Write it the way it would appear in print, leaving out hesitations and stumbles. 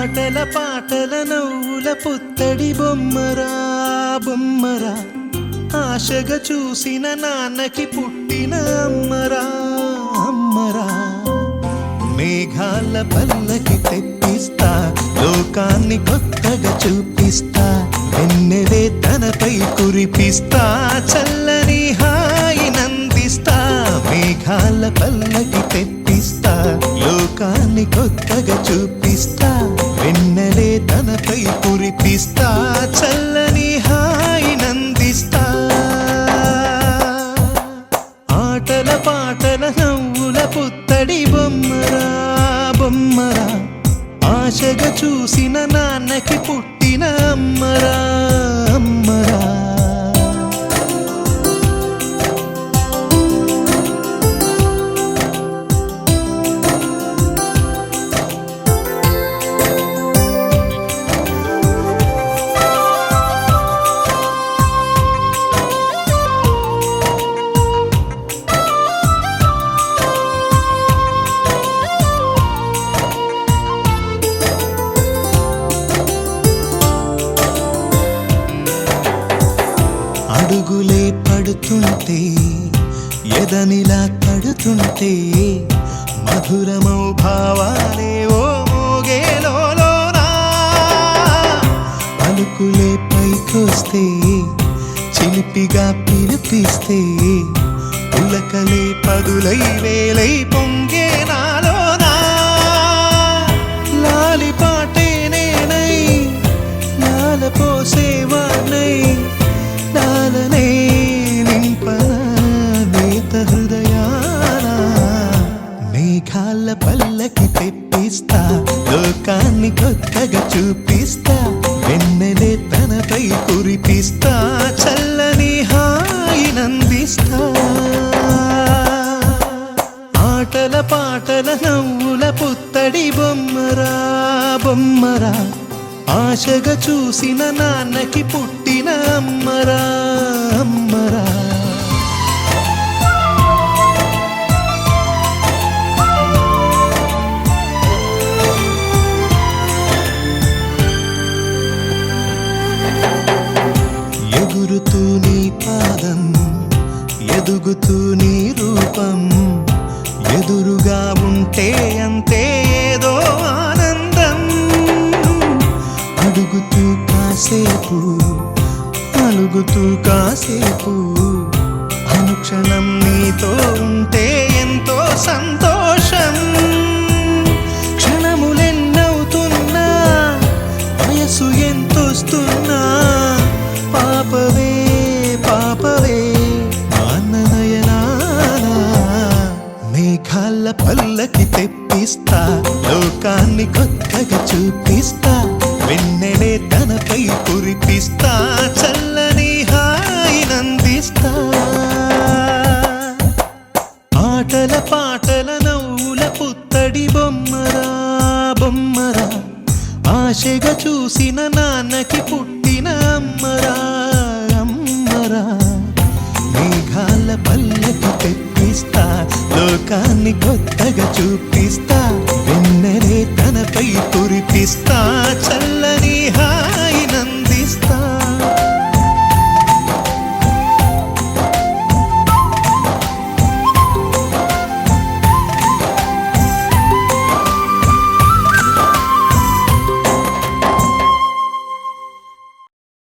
ఆటల పాటల నవ్వుల పుత్తడి బొమ్మరా బొమ్మరా, ఆశగా చూసిన నాన్నకి పుట్టిన అమ్మరా అమ్మరా. మేఘాల పల్లకి తెప్పిస్తా, లోకాన్ని కొత్తగా చూపిస్తా, వెన్నెలే తనపై కురిపిస్తా, చల్లని హాయినందిస్తా. మేఘాల పల్లకి తెప్పిస్తా, లోకాన్ని కొత్తగా చూపిస్తా, వెన్నెలే తనపై కురిపిస్తా, చల్లని హాయినందిస్తా. ఆటల పాటల నవ్వుల పుత్తడి బొమ్మరా బొమ్మరా, ఆశగా చూసిన నాన్నకి పుట్టిన అమ్మరా అమ్మరా. అడుగులే పడుతుంటే ఎదనిలా తడుతుంటే, మధురమౌ భావాలే ఓ మోగేలోనా. పలుకులే పైకొస్తే చిలిపిగా పిలిపిస్తే, పులకలే పదులై వేలై పొంగే నాలోనా. లాలి పాటే నేనై లాల పోసేవాణ్ణై, లాలనే నింపన నేత హృదయాన. మేఘాల పల్లకి తెప్పిస్తా, లోకాన్ని కొత్తగా చూపిస్తా, వెన్నెలే తనపై కురిపిస్తా, చల్లని హాయినందిస్తా. ఆటల పాటల నవ్వుల పుత్తడి బొమ్మరా బొమ్మరా, ఆశగా చూసిన నాన్నకి పుట్టిన అమ్మరా అమ్మరా. ఎగురుతూ నీ పాదం, ఎదుగుతూ నీ రూపం, ఎదురుగా ఉంటే అంతే ఏదో ఆనందం. అడుగుతూ కాసేపు అలుగుతూ కాసేపు, అనుక్షణం నీతో ఉంటే ఎంతో సంతోషం. క్షణములెన్నవుతున్నా, వయసు ఎంతొస్తున్నా, పాపవే పాపవే నయనానా. మేఘాల పల్లకి తెప్పిస్తా, లోకాన్ని కొత్తగా చూపిస్తా, వెన్నెలే తనపై కురిపిస్తా, చల్లని హాయినందిస్తా. ఆటల పాటల నవ్వుల పుత్తడి బొమ్మరా బొమ్మరా, ఆశగా చూసిన నాన్నకి పుట్టిన అమ్మరా అమ్మరా. మేఘాల పల్లకి తెప్పిస్తా, లోకాన్ని కొత్తగా చూపిస్తా, వెన్నెలే తనపై కురిపిస్తా.